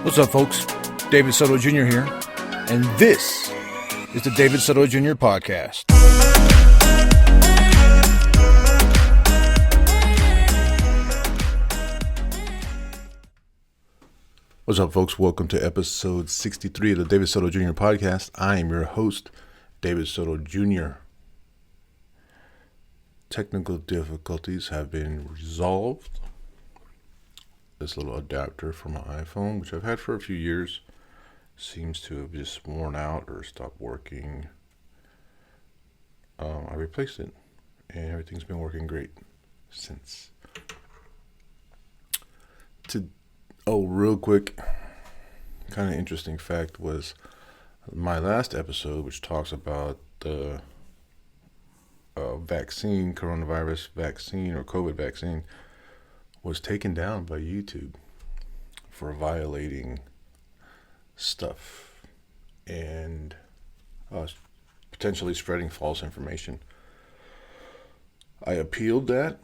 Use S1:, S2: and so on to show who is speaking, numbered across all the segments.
S1: What's up, folks? David Soto Jr. here, and this is the David Soto Jr. Podcast. What's up, folks? Welcome to episode 63 of the David Soto Jr. Podcast. I am your host, David Soto Jr. Technical difficulties have been resolved. This little adapter for my iPhone, which I've had for a few years, seems to have just worn out or stopped working. I replaced it, and everything's been working great since. Real quick, kind of interesting fact was my last episode, which talks about the vaccine, coronavirus vaccine or COVID vaccine, was taken down by YouTube for violating stuff and potentially spreading false information. I appealed that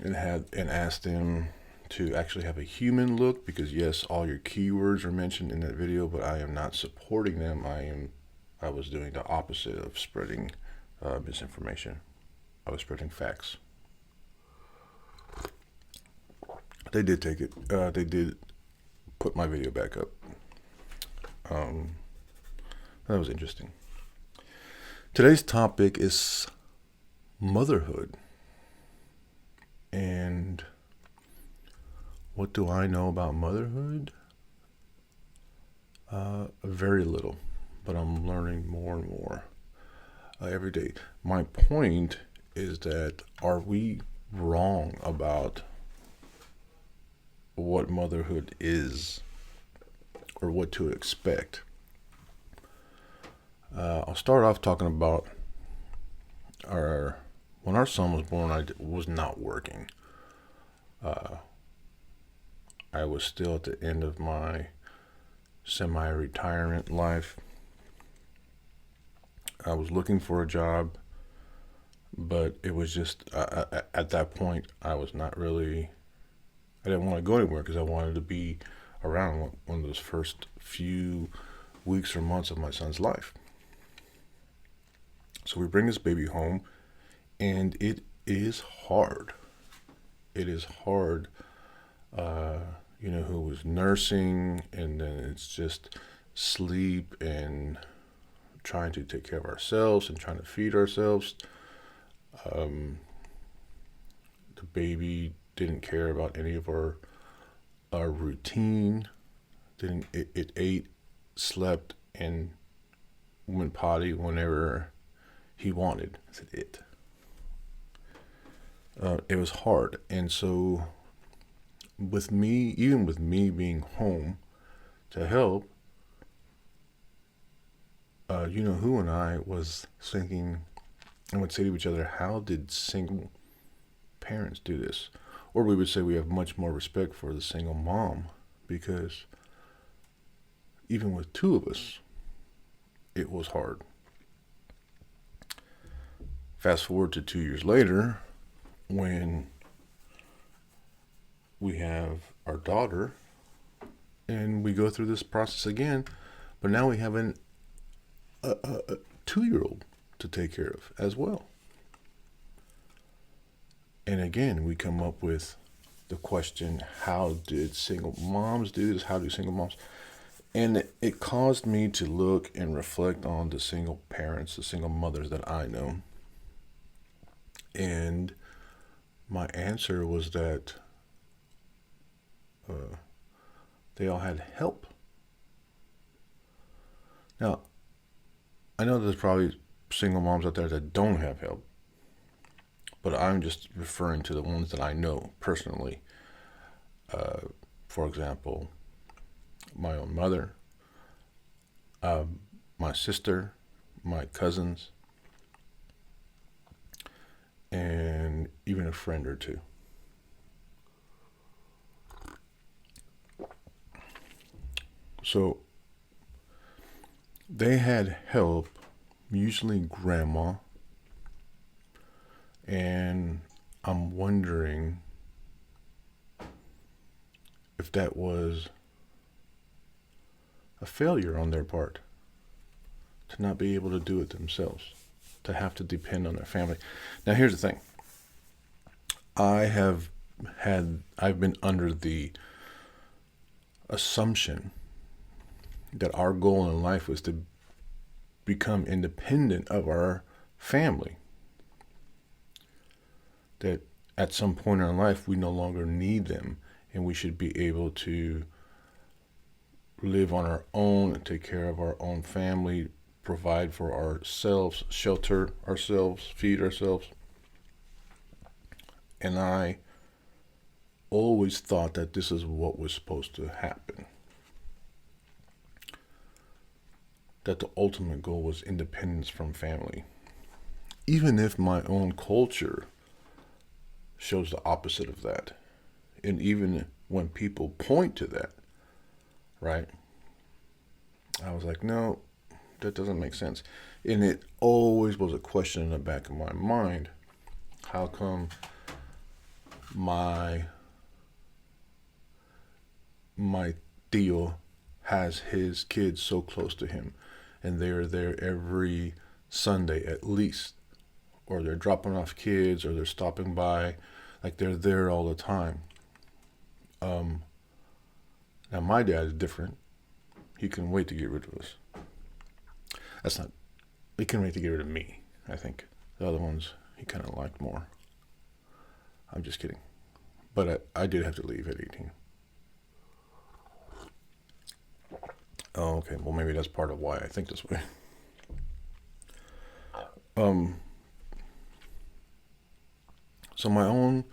S1: and asked them to actually have a human look, because yes, all your keywords are mentioned in that video, but I am not supporting them. I was doing the opposite of spreading misinformation. I was spreading facts. They did take it. They did put my video back up. That was interesting. Today's topic is motherhood. And what do I know about motherhood? Very little, but I'm learning more and more every day. My point is that, are we wrong about what motherhood is or what to expect? I'll start off talking about when our son was born. I was not working. I was still at the end of my semi-retirement life. I was looking for a job, but it was just at that point I didn't want to go anywhere because I wanted to be around one of those first few weeks or months of my son's life. So we bring this baby home, and it is hard. It is hard. Who was nursing, and then it's just sleep and trying to take care of ourselves and trying to feed ourselves. The baby didn't care about any of our routine. It ate, slept, and went potty whenever he wanted. I said it. It was hard, and so even with me being home to help, who and I was thinking and would say to each other, how did single parents do this? Or we would say we have much more respect for the single mom, because even with two of us, it was hard. Fast forward to 2 years later, when we have our daughter, and we go through this process again, but now we have a 2-year-old to take care of as well. And again, we come up with the question, how did single moms do this? How do single moms? And it caused me to look and reflect on the single parents, the single mothers that I know. And my answer was that they all had help. Now, I know there's probably single moms out there that don't have help, but I'm just referring to the ones that I know personally. For example, my own mother, my sister, my cousins, and even a friend or two. So they had help, usually grandma, and I'm wondering if that was a failure on their part to not be able to do it themselves, to have to depend on their family. Now, here's the thing. I've been under the assumption that our goal in life was to become independent of our family. That at some point in our life, we no longer need them, and we should be able to live on our own, take care of our own family, provide for ourselves, shelter ourselves, feed ourselves. And I always thought that this is what was supposed to happen. That the ultimate goal was independence from family. Even if my own culture shows the opposite of that. And even when people point to that, right? I was like, no, that doesn't make sense. And it always was a question in the back of my mind. How come my tío has his kids so close to him, and they're there every Sunday at least, or they're dropping off kids, or they're stopping by, like they're there all the time. Now my dad is different. He couldn't wait to get rid of us. He couldn't wait to get rid of me, I think. The other ones he kind of liked more. I'm just kidding. But I did have to leave at 18. Oh, okay. Well, maybe that's part of why I think this way. So my own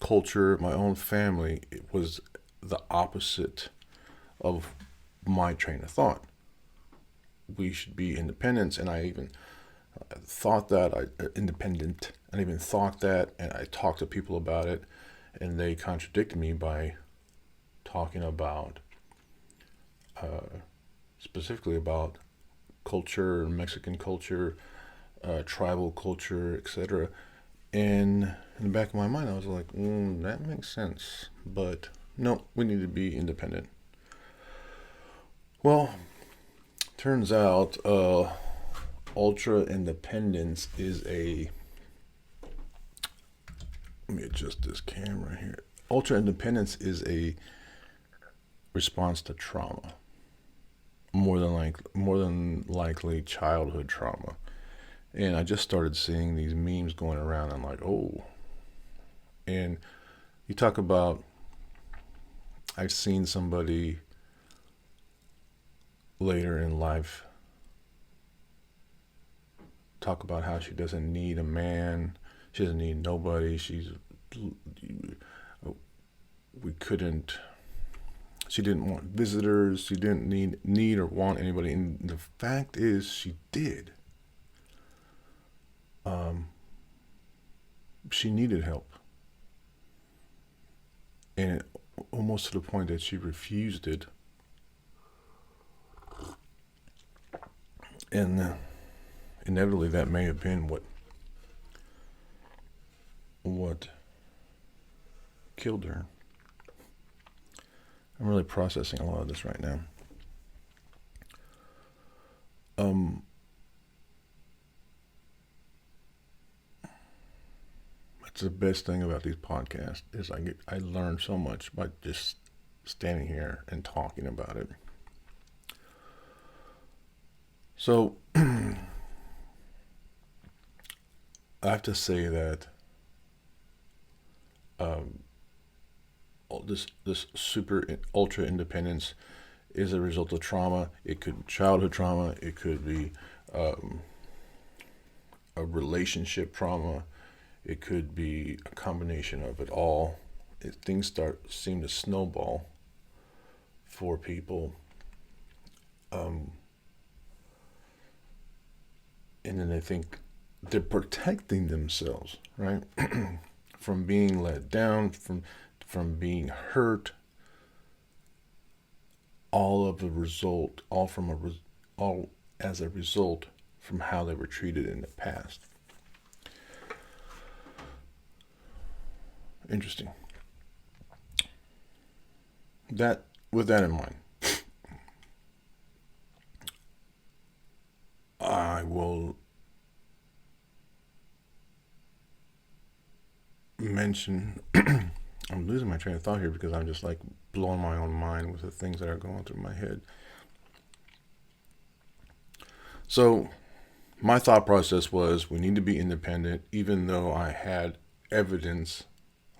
S1: culture, my own family, it was the opposite of my train of thought. We should be independent, and I even thought that, independent, and even thought that, and I talked to people about it, and they contradicted me by talking about, specifically about culture, Mexican culture, tribal culture, etc. And in the back of my mind, I was like, that makes sense. But no, we need to be independent. Well, turns out ultra independence is a... Let me adjust this camera here. Ultra independence is a response to trauma. More than likely childhood trauma. And I just started seeing these memes going around. I'm like, oh. And you talk about, I've seen somebody later in life talk about how she doesn't need a man. She doesn't need nobody. She didn't want visitors. She didn't need or want anybody. And the fact is, she did. She needed help. And almost to the point that she refused it. And inevitably that may have been what killed her. I'm really processing a lot of this right now. That's the best thing about these podcasts is I learn so much by just standing here and talking about it. So I have to say that this super ultra independence is a result of trauma. It could be childhood trauma. It could be a relationship trauma. It could be a combination of it all. Things seem to snowball for people. And then they think they're protecting themselves, right? From being let down, from being hurt. All as a result from how they were treated in the past. Interesting. With that in mind, will mention. I'm losing my train of thought here because I'm just like blowing my own mind with the things that are going through my head. So my thought process was we need to be independent, even though I had evidence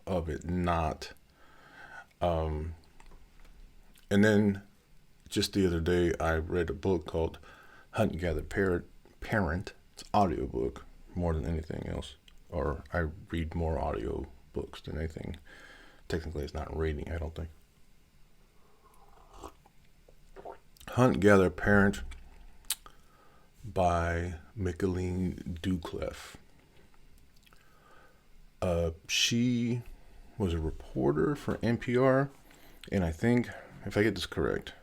S1: of it not. And then just the other day, I read a book called Hunt and Gather Parent. It's an audiobook more than anything else. Or I read more audio books than anything. Technically, it's not reading, I don't think. Hunt, Gather, Parent by Micheline Doucleff. She was a reporter for NPR, and I think, if I get this correct,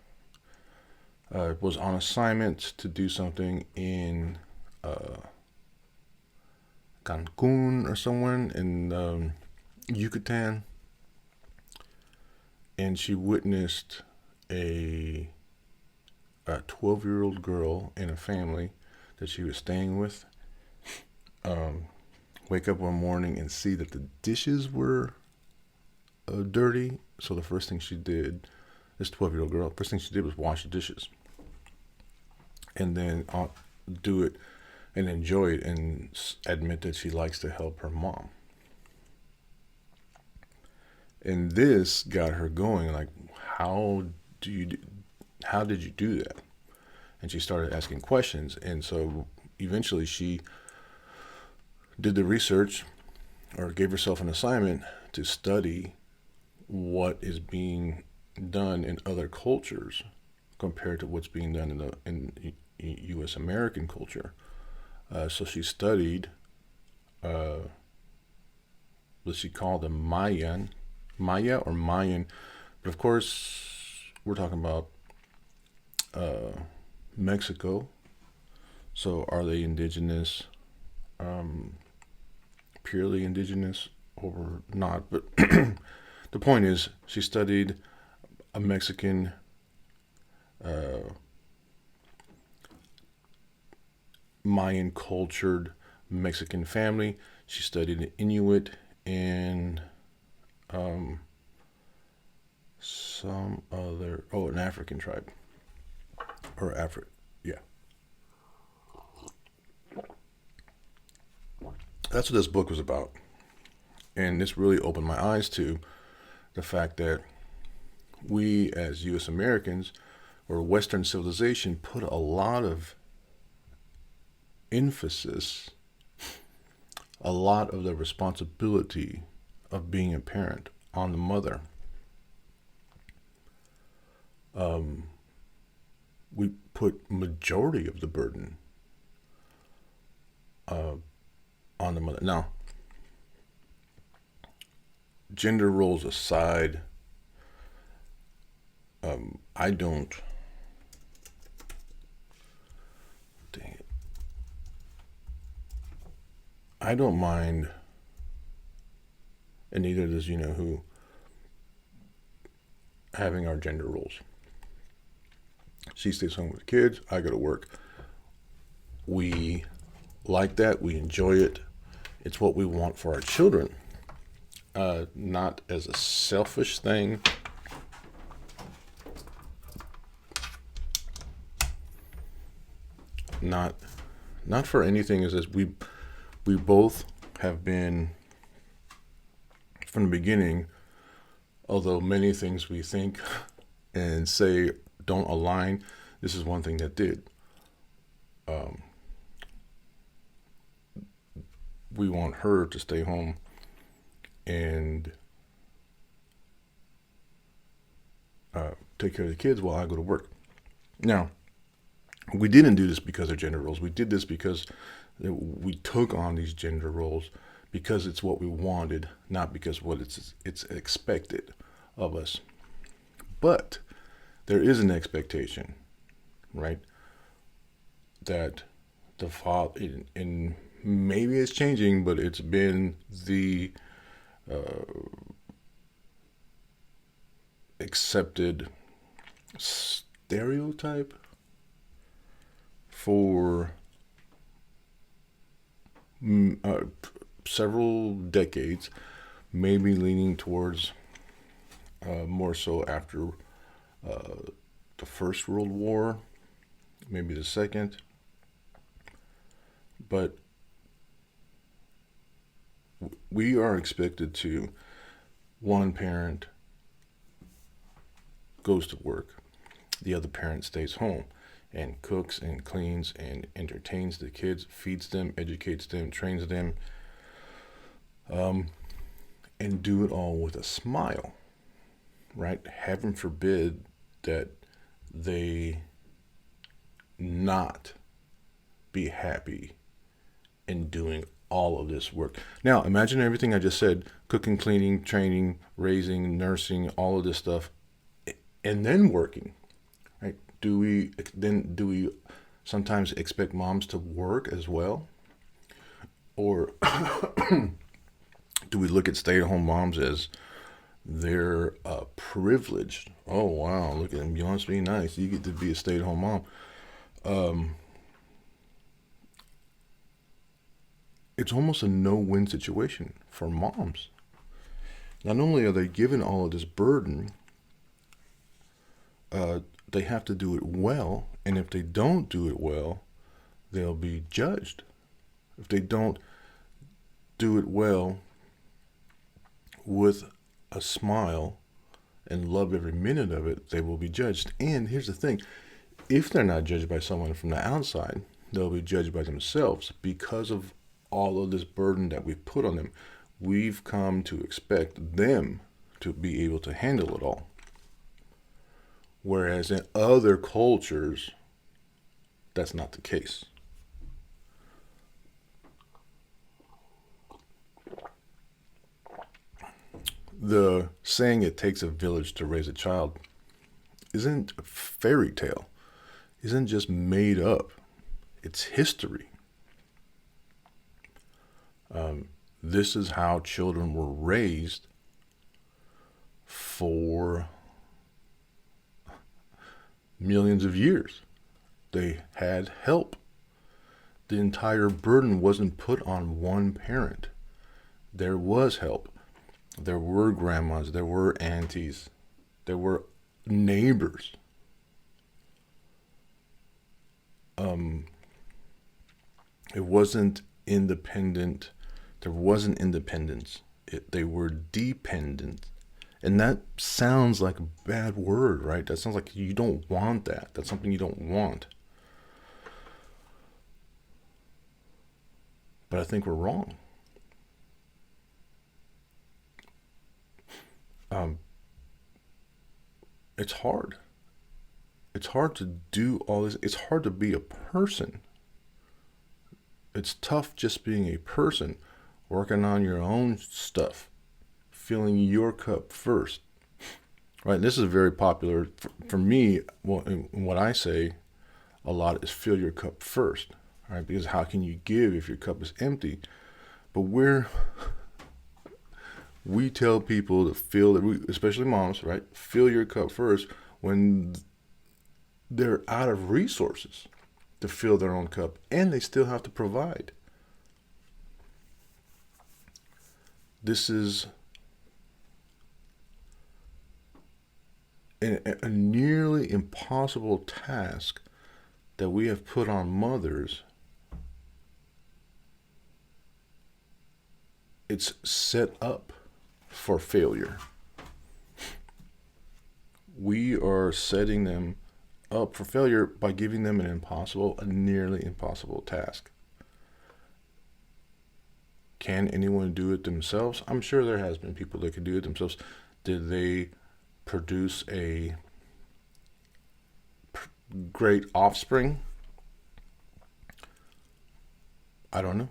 S1: was on assignment to do something in Cancun or somewhere in Yucatan, and she witnessed a 12-year-old girl in a family that she was staying with wake up one morning and see that the dishes were dirty. So the first thing she did, this 12-year-old girl, first thing she did was wash the dishes. And then do it and enjoy it and admit that she likes to help her mom. And this got her going, like, how did you do that? And she started asking questions. And so eventually she did the research, or gave herself an assignment to study what is being done in other cultures compared to what's being done in U.S. American culture. So she studied what she called the Maya or Mayan, but of course we're talking about Mexico. So are they indigenous? Purely indigenous or not? But the point is, she studied a Mexican Mayan cultured Mexican family. She studied an Inuit and an African tribe. Or yeah. That's what this book was about. And this really opened my eyes to the fact that we as U.S. Americans or Western civilization put a lot of emphasis, a lot of the responsibility of being a parent on the mother. We put majority of the burden on the mother. Now, gender roles aside, I don't. Dang it. I don't mind, and neither does who, having our gender roles. She stays home with the kids. I go to work. We like that. We enjoy it. It's what we want for our children. Not as a selfish thing. Not for anything. As we both have been from the beginning, although many things we think and say don't align, this is one thing that did. We want her to stay home and take care of the kids while I go to work. Now, we didn't do this because of gender roles. We did this because we took on these gender roles because it's what we wanted, not because what it's expected of us. But there is an expectation, right? That the father, and maybe it's changing, but it's been the accepted stereotype for several decades, maybe leaning towards more so after the First World War, maybe the Second. But we are expected to, one parent goes to work, the other parent stays home and cooks and cleans and entertains the kids, feeds them, educates them, trains them, and do it all with a smile, right? Heaven forbid that they not be happy in doing all of this work. Now, imagine everything I just said: cooking, cleaning, training, raising, nursing, all of this stuff, and then working, right? Do we sometimes expect moms to work as well? Or do we look at stay-at-home moms as they're privileged? Oh, wow, look at them. You must be nice. You get to be a stay-at-home mom. It's almost a no-win situation for moms. Not only are they given all of this burden, they have to do it well, and if they don't do it well, they'll be judged. If they don't do it well with a smile and love every minute of it, they will be judged. And here's the thing: if they're not judged by someone from the outside, they'll be judged by themselves because of all of this burden that we put on them. We've come to expect them to be able to handle it all. Whereas in other cultures, that's not the case. The saying "it takes a village to raise a child" isn't a fairy tale, isn't just made up. It's history. This is how children were raised for millions of years. They had help. The entire burden wasn't put on one parent. There was help. There were grandmas, there were aunties, there were neighbors. It wasn't independent. There wasn't independence. They were dependent. And that sounds like a bad word, right? That sounds like you don't want that. That's something you don't want. But I think we're wrong. It's hard. It's hard to do all this. It's hard to be a person. It's tough just being a person, working on your own stuff, filling your cup first. Right? This is very popular for me. What I say a lot is fill your cup first. Right? Because how can you give if your cup is empty? But we tell people to fill it, especially moms, right? Fill your cup first when they're out of resources to fill their own cup, and they still have to provide. This is a nearly impossible task that we have put on mothers. It's set up for failure. We are setting them up for failure by giving them a nearly impossible task. Can anyone do it themselves? I'm sure there has been people that could do it themselves. Did they produce a great offspring? I don't know.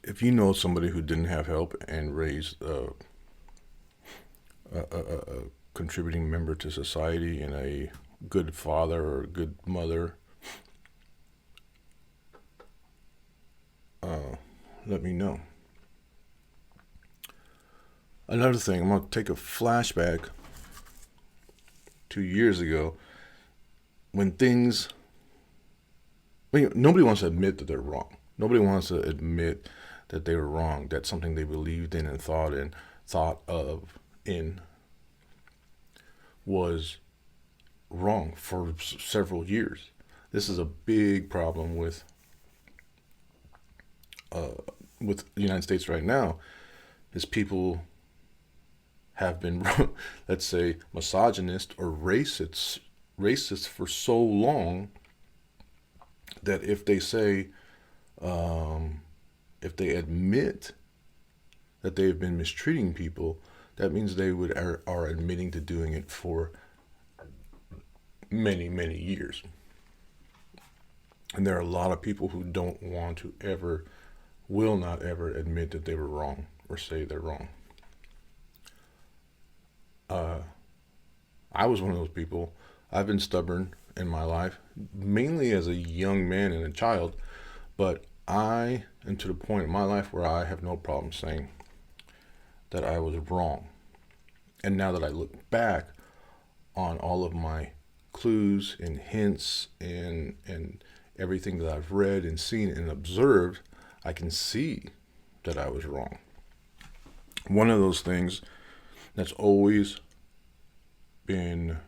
S1: If you know somebody who didn't have help and raised a contributing member to society and a good father or a good mother, let me know. Another thing, I'm going to take a flashback 2 years ago when things nobody wants to admit that they're wrong. Nobody wants to admit that they were wrong, that something they believed in and thought of in was wrong for several years. This is a big problem with the United States right now, is people have been, let's say, misogynist or racist for so long that if they say, if they admit that they've been mistreating people, that means they are admitting to doing it for many, many years. And there are a lot of people who don't want to ever, will not ever admit that they were wrong or say they're wrong. I was one of those people. I've been stubborn in my life, mainly as a young man and a child, but I am to the point in my life where I have no problem saying that I was wrong. And now that I look back on all of my clues and hints and everything that I've read and seen and observed, I can see that I was wrong. One of those things that's always been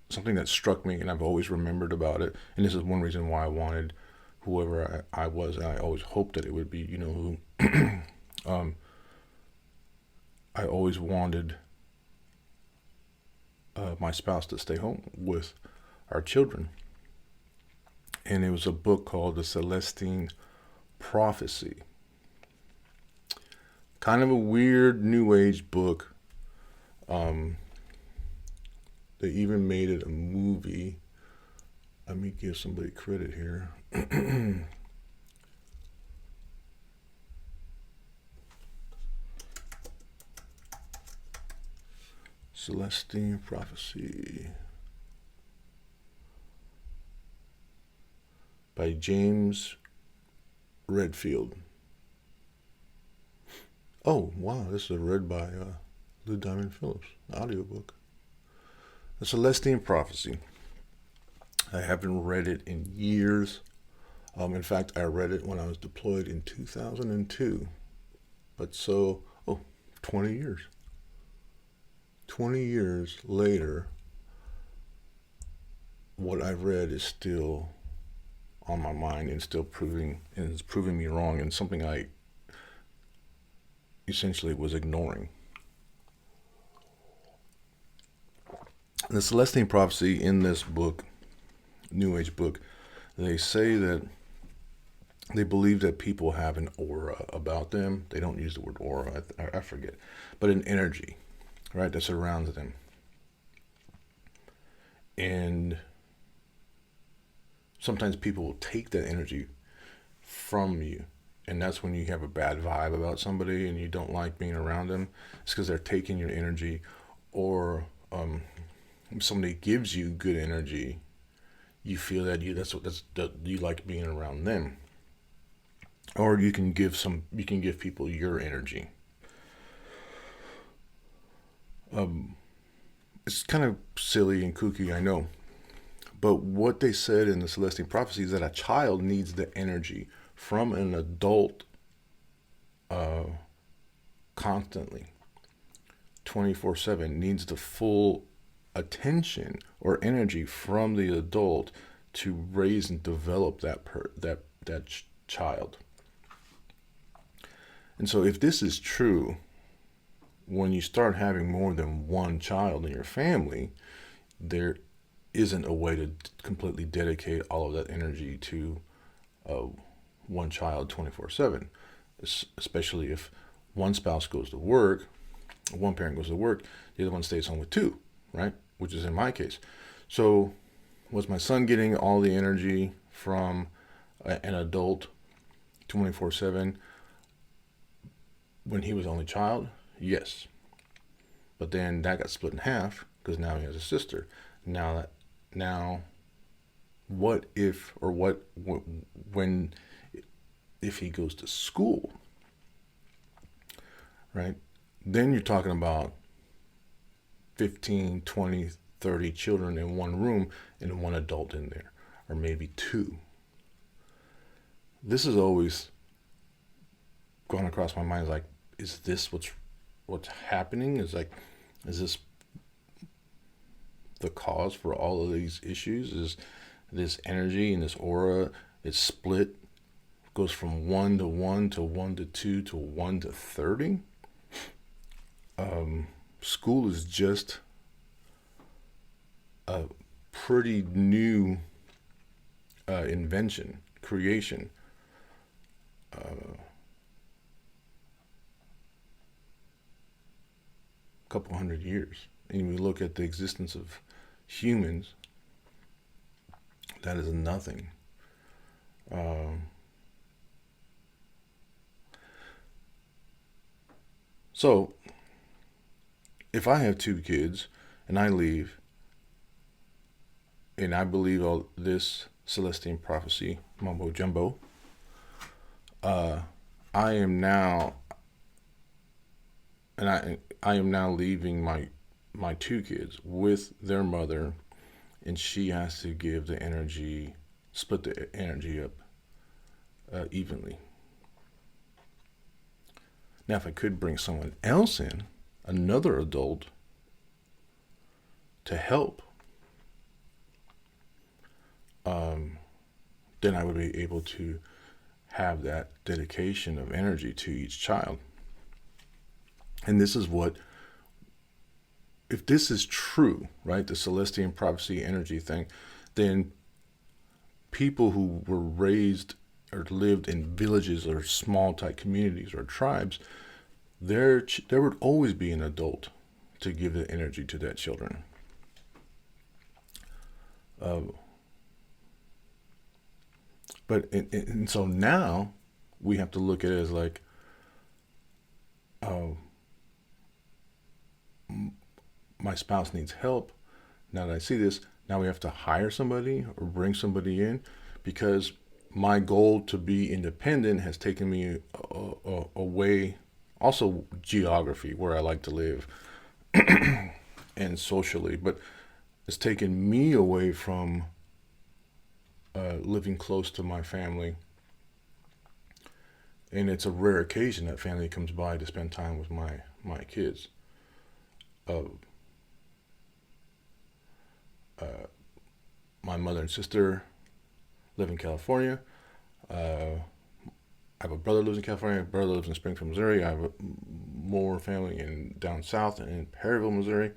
S1: something that struck me and I've always remembered about it, and this is one reason why I wanted whoever I was, and I always hoped that it would be, who I always wanted my spouse to stay home with our children. And it was a book called The Celestine Prophecy. Kind of a weird New Age book. They even made it a movie. Let me give somebody credit here. Celestine Prophecy by James Redfield. Oh, wow, this is read by Lou Diamond Phillips, audiobook. The Celestine Prophecy. I haven't read it in years. In fact, I read it when I was deployed in 2002. But 20 years. 20 years later, what I've read is still on my mind and still proving me wrong, and something I essentially was ignoring. The Celestine Prophecy, in this book, New Age book, they say that they believe that people have an aura about them. They don't use the word aura, I forget, but an energy, right, that surrounds them. And sometimes people will take that energy from you. And that's when you have a bad vibe about somebody and you don't like being around them. It's because they're taking your energy, or somebody gives you good energy. You feel that you like being around them. Or you can give people your energy. It's kind of silly and kooky, I know. But what they said in the Celestine Prophecy is that a child needs the energy from an adult constantly, 24/7, needs the full attention or energy from the adult to raise and develop that child. And so if this is true, when you start having more than one child in your family, there isn't a way to completely dedicate all of that energy to one child 24/7, especially if one spouse goes to work, one parent goes to work, the other one stays home with two, right? Which is in my case. So was my son getting all the energy from an adult 24/7 when he was only child? Yes. But then that got split in half because now he has a sister. Now what if he goes to school, right? Then you're talking about 15, 20, 30 children in one room and one adult in there, or maybe 2. This has always gone across my mind, like, is this what's happening? Is this the cause for all of these issues? Is this energy and this aura, it's split, goes from 1 to 1 to 1 to 2 to 1 to 30? School is just a pretty new invention, creation. Couple hundred years. And we look at the existence of humans, that is nothing. So, if I have 2 kids and I leave, and I believe all this Celestine prophecy, mumbo jumbo, I am now leaving my 2 kids with their mother, and she has to give the energy, split the energy up evenly. Now, if I could bring someone else in, another adult, to help, then I would be able to have that dedication of energy to each child. And this is what, if this is true, right, the Celestine prophecy energy thing, then people who were raised or lived in villages or small type communities or tribes, there would always be an adult to give the energy to that children. And so now we have to look at it as like, my spouse needs help. Now that I see this, now we have to hire somebody or bring somebody in, because my goal to be independent has taken me away, also geography, where I like to live, and socially, but it's taken me away from living close to my family. And it's a rare occasion that family comes by to spend time with my kids. My mother and sister live in California. I have a brother who lives in California. My brother lives in Springfield, Missouri. I have more family down south in Perryville, Missouri.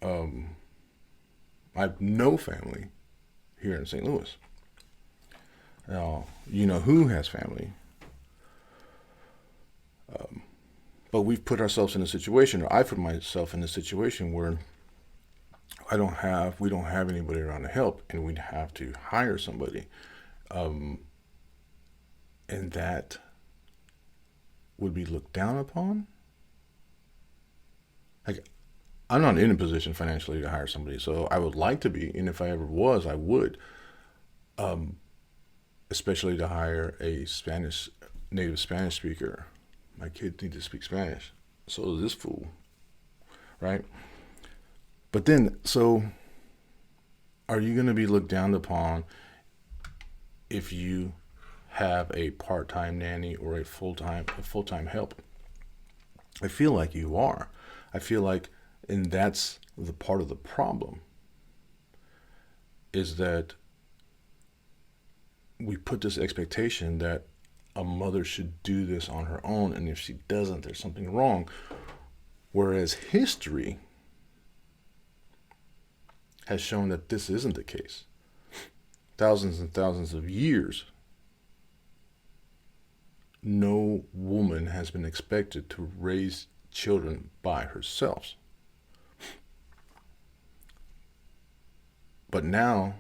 S1: I have no family here in St. Louis. Now, you know who has family. But we've put ourselves in a situation, or I put myself in a situation where we don't have anybody around to help, and we'd have to hire somebody. And that would be looked down upon. Like, I'm not in a position financially to hire somebody, so I would like to be, and if I ever was, I would. Especially to hire a native Spanish speaker. My kids need to speak Spanish. So does this fool, right? But then, so are you going to be looked down upon if you have a part-time nanny or a full-time help? I feel like you are. I feel like, and that's the part of the problem, is that we put this expectation that a mother should do this on her own, and if she doesn't, there's something wrong. Whereas history has shown that this isn't the case. Thousands and thousands of years, no woman has been expected to raise children by herself. But now,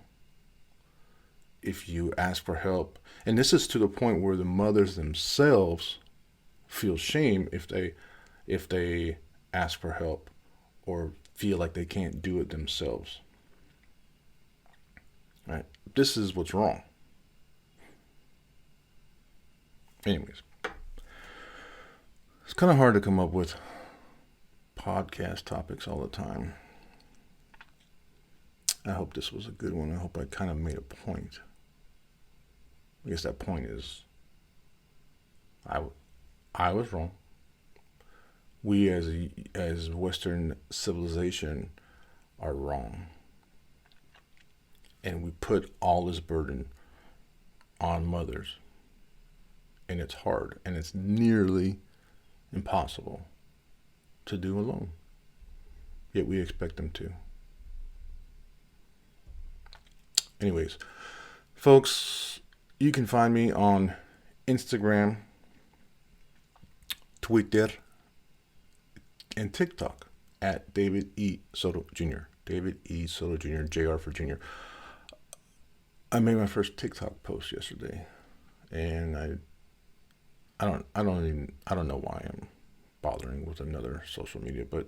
S1: if you ask for help, and this is to the point where the mothers themselves feel shame if they ask for help or feel like they can't do it themselves. Right? This is what's wrong. Anyways, it's kind of hard to come up with podcast topics all the time. I hope this was a good one. I hope I kind of made a point. I guess that point is I was wrong. We as Western civilization are wrong. And we put all this burden on mothers. And it's hard. And it's nearly impossible to do alone. Yet we expect them to. Anyways, folks, you can find me on Instagram, Twitter, and TikTok at David E. Soto Jr. David E. Soto Jr. JR for Jr. I made my first TikTok post yesterday, and I don't know why I'm bothering with another social media, but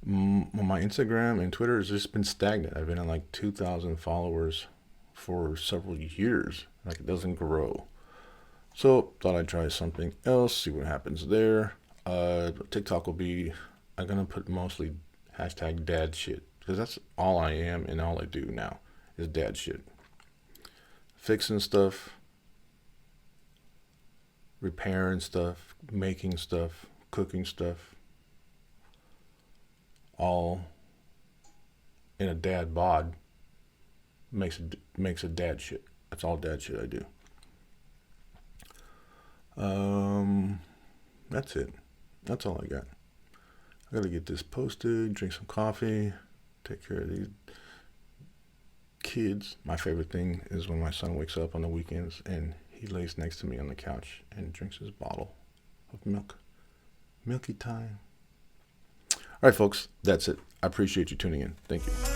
S1: my Instagram and Twitter has just been stagnant. I've been on like 2,000 followers for several years. Like, it doesn't grow. So thought I'd try something else, see what happens there. TikTok will be, I'm gonna put mostly hashtag dad shit, because that's all I am and all I do now is dad shit. Fixing stuff, repairing stuff, making stuff, cooking stuff, all in a dad bod makes a dad shit. That's all dad shit I do. That's it. That's all I got. I gotta get this posted, drink some coffee, take care of these kids. My favorite thing is when my son wakes up on the weekends and he lays next to me on the couch and drinks his bottle of milk. Milky time. All right, folks, that's it. I appreciate you tuning in. Thank you.